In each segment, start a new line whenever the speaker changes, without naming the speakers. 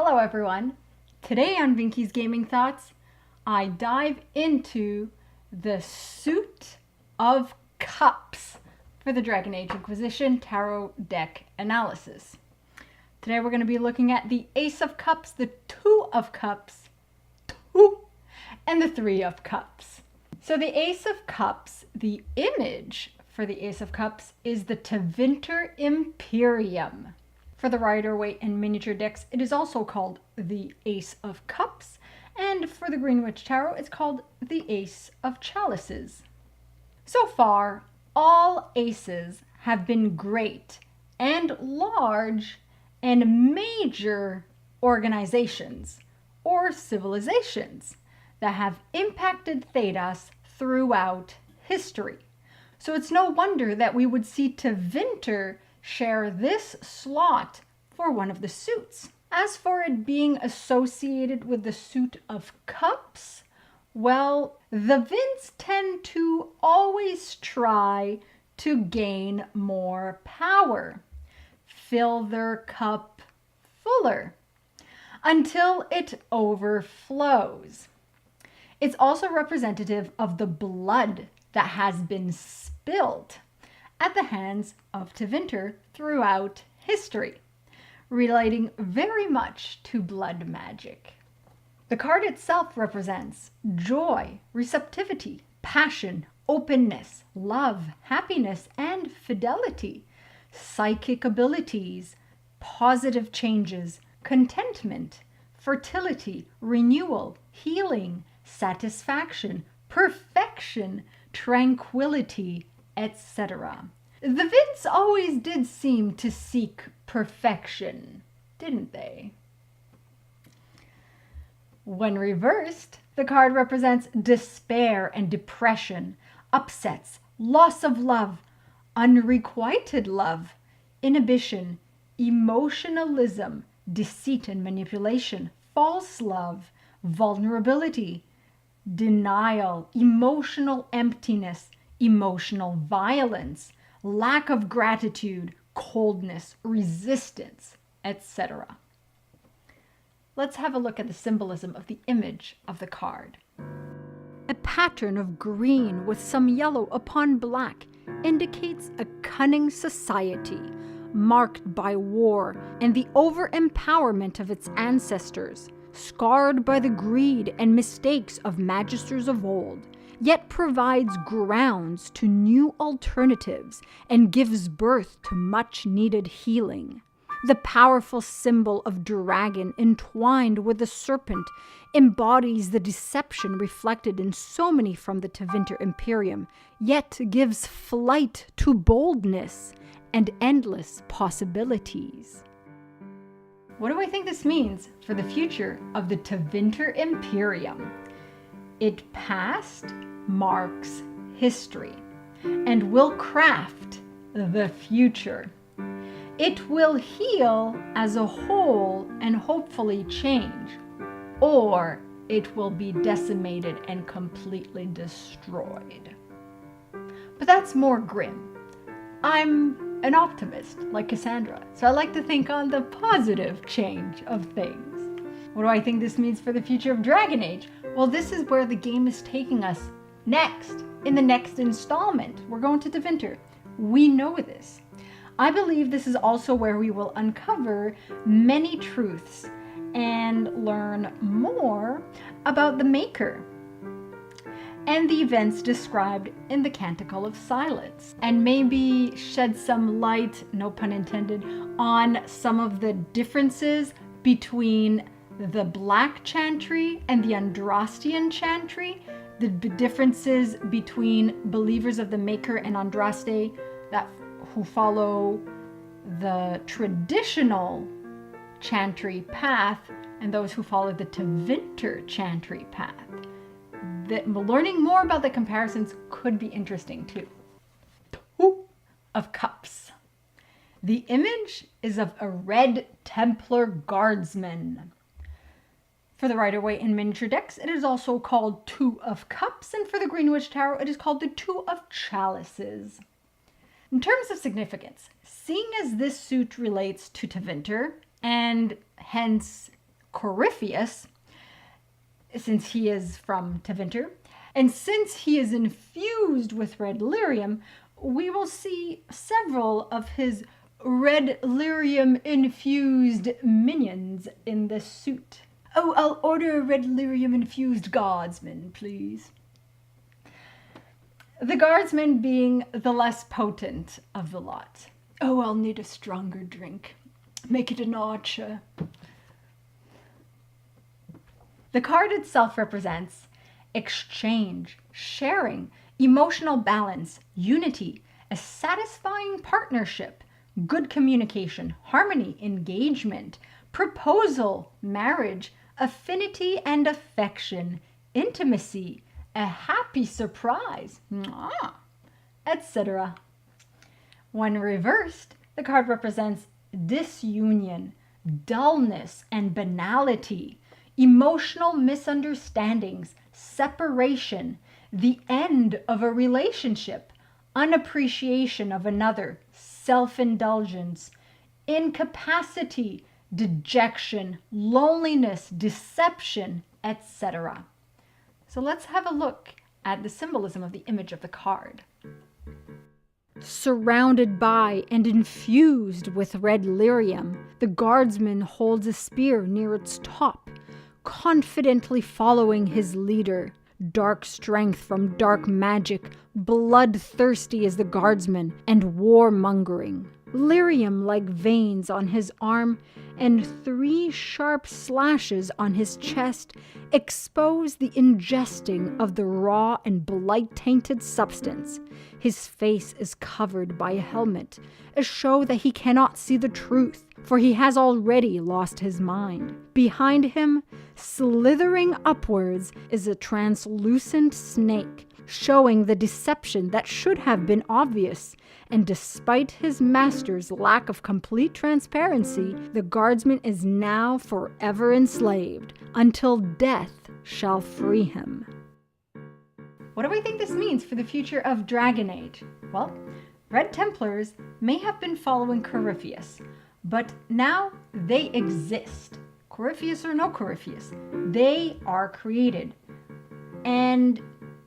Hello everyone! Today on Binky's Gaming Thoughts, I dive into the Suit of Cups for the Dragon Age Inquisition Tarot Deck Analysis. Today we're going to be looking at the Ace of Cups, the Two of Cups, and the Three of Cups. So the Ace of Cups, the image for the Ace of Cups is the Tevinter Imperium. For the Rider-Waite and miniature decks, it is also called the Ace of Cups, and for the Greenwich Tarot, it's called the Ace of Chalices. So far, all aces have been great and large and major organizations or civilizations that have impacted Thedas throughout history. So it's no wonder that we would see Tevinter share this slot for one of the suits. As for it being associated with the Suit of Cups, well, the Vints tend to always try to gain more power, fill their cup fuller until it overflows. It's also representative of the blood that has been spilled at the hands of Tevinter throughout history, relating very much to blood magic. The card itself represents joy, receptivity, passion, openness, love, happiness, and fidelity, psychic abilities, positive changes, contentment, fertility, renewal, healing, satisfaction, perfection, tranquility, etc. The Vints always did seem to seek perfection, didn't they? When reversed, the card represents despair and depression, upsets, loss of love, unrequited love, inhibition, emotionalism, deceit and manipulation, false love, vulnerability, denial, emotional emptiness, emotional violence, lack of gratitude, coldness, resistance, etc. Let's have a look at the symbolism of the image of the card. A pattern of green with some yellow upon black indicates a cunning society marked by war and the over-empowerment of its ancestors, scarred by the greed and mistakes of magisters of old, yet provides grounds to new alternatives and gives birth to much-needed healing. The powerful symbol of dragon entwined with the serpent embodies the deception reflected in so many from the Tevinter Imperium, yet gives flight to boldness and endless possibilities. What do I think this means for the future of the Tevinter Imperium? It past marks history and will craft the future. It will heal as a whole and hopefully change, or it will be decimated and completely destroyed. But that's more grim. I'm an optimist like Cassandra, so I like to think on the positive change of things. What do I think this means for the future of Dragon Age? Well, this is where the game is taking us next. In the next installment, we're going to Tevinter. We know this. I believe this is also where we will uncover many truths and learn more about the Maker and the events described in the Canticle of Silence, and maybe shed some light, no pun intended, on some of the differences between the Black Chantry and the Andrastian Chantry, the differences between believers of the Maker and Andraste who follow the traditional Chantry path and those who follow the Tevinter Chantry path. Learning more about the comparisons could be interesting too. Two of Cups. The image is of a Red Templar Guardsman. For the Rider-Waite and miniature decks, it is also called Two of Cups, and for the Greenwich Tarot, it is called the Two of Chalices. In terms of significance, seeing as this suit relates to Tevinter, and hence Corypheus, since he is from Tevinter, and since he is infused with red lyrium, we will see several of his red lyrium infused minions in this suit. Oh, I'll order a red lyrium infused guardsman, please. The guardsman being the less potent of the lot. Oh, I'll need a stronger drink. Make it an archer. The card itself represents exchange, sharing, emotional balance, unity, a satisfying partnership, good communication, harmony, engagement, proposal, marriage, affinity and affection, intimacy, a happy surprise, etc. When reversed, the card represents disunion, dullness and banality, emotional misunderstandings, separation, the end of a relationship, unappreciation of another, self-indulgence, incapacity, dejection, loneliness, deception, etc. So let's have a look at the symbolism of the image of the card. Surrounded by and infused with red lyrium, the guardsman holds a spear near its top, confidently following his leader. Dark strength from dark magic, bloodthirsty is the guardsman, and warmongering. Lyrium-like veins on his arm and 3 sharp slashes on his chest expose the ingesting of the raw and blight-tainted substance. His face is covered by a helmet, a show that he cannot see the truth, for he has already lost his mind. Behind him, slithering upwards, is a translucent snake, showing the deception that should have been obvious. And despite his master's lack of complete transparency, the guardsman is now forever enslaved, until death shall free him. What do I think this means for the future of Dragon Age? Well, Red Templars may have been following Corypheus, but now they exist. Corypheus or no Corypheus, they are created. And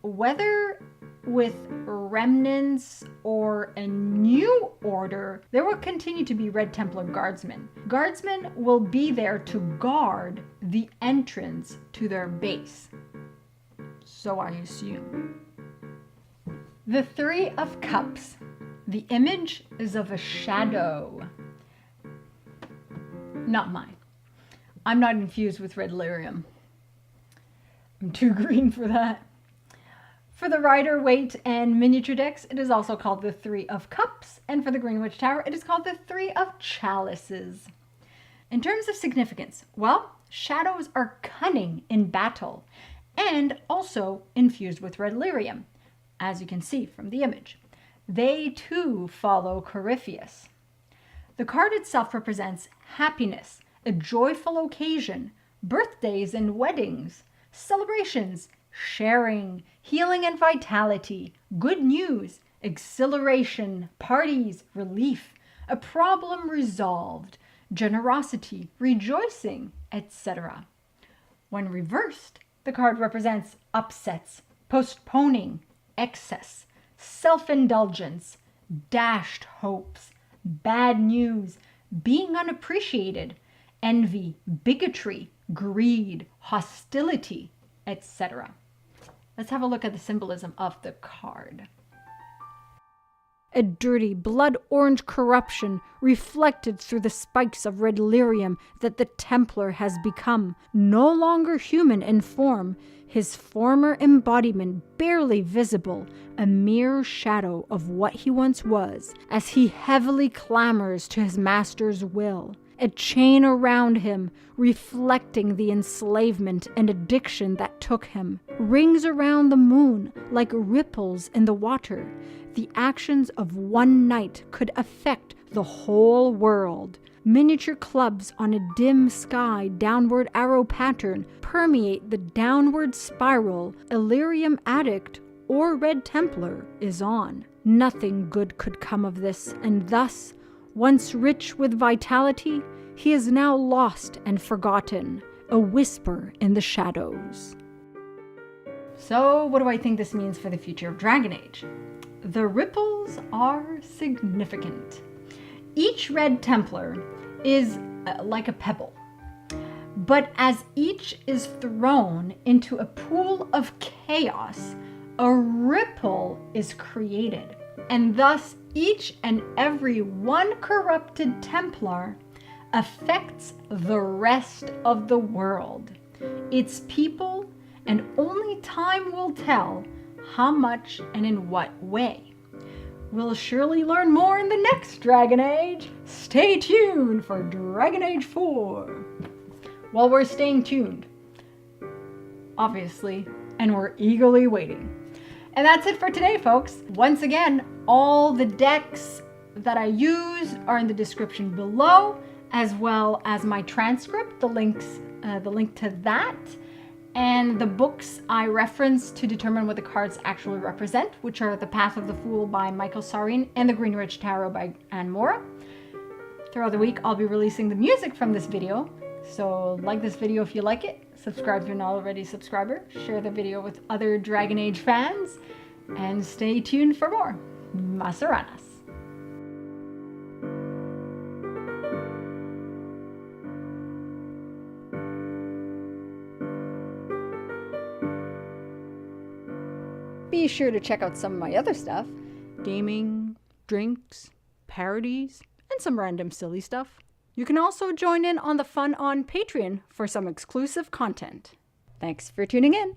whether with remnants or a new order, there will continue to be Red Templar Guardsmen. Guardsmen will be there to guard the entrance to their base. So I assume. The 3 of Cups. The image is of a shadow. Not mine. I'm not infused with red lyrium. I'm too green for that. For the Rider Waite and miniature decks, it is also called the 3 of Cups, and for the Greenwich Tower, it is called the 3 of Chalices. In terms of significance, well, shadows are cunning in battle, and also infused with red lyrium, as you can see from the image. They too follow Corypheus. The card itself represents happiness, a joyful occasion, birthdays and weddings, celebrations, sharing, healing and vitality, good news, exhilaration, parties, relief, a problem resolved, generosity, rejoicing, etc. When reversed, the card represents upsets, postponing, excess, self-indulgence, dashed hopes, bad news, being unappreciated, envy, bigotry, greed, hostility, etc. Let's have a look at the symbolism of the card. A dirty, blood-orange corruption reflected through the spikes of red lyrium that the Templar has become, no longer human in form, his former embodiment barely visible, a mere shadow of what he once was, as he heavily clamors to his master's will. A chain around him, reflecting the enslavement and addiction that took him, rings around the moon like ripples in the water. The actions of one night could affect the whole world. Miniature clubs on a dim sky downward arrow pattern permeate the downward spiral Illyrium addict or Red Templar is on. Nothing good could come of this, and thus, once rich with vitality, he is now lost and forgotten. a whisper in the shadows. So, what do I think this means for the future of Dragon Age? The ripples are significant. Each Red Templar is like a pebble, but as each is thrown into a pool of chaos, a ripple is created, and thus each and every one corrupted Templar affects the rest of the world, its people, and only time will tell how much and in what way. We'll surely learn more in the next Dragon Age. Stay tuned for Dragon Age 4. Well, we're staying tuned, obviously, and we're eagerly waiting. And that's it for today, folks. Once again, all the decks that I use are in the description below, as well as my transcript, the link to that, and the books I reference to determine what the cards actually represent, which are The Path of the Fool by Michael Sarin and The Greenridge Tarot by Anne Mora. Throughout the week, I'll be releasing the music from this video, so like this video if you like it, subscribe if you're not already a subscriber, share the video with other Dragon Age fans, and stay tuned for more. Masaranas. Be sure to check out some of my other stuff. Gaming, drinks, parodies, and some random silly stuff. You can also join in on the fun on Patreon for some exclusive content. Thanks for tuning in.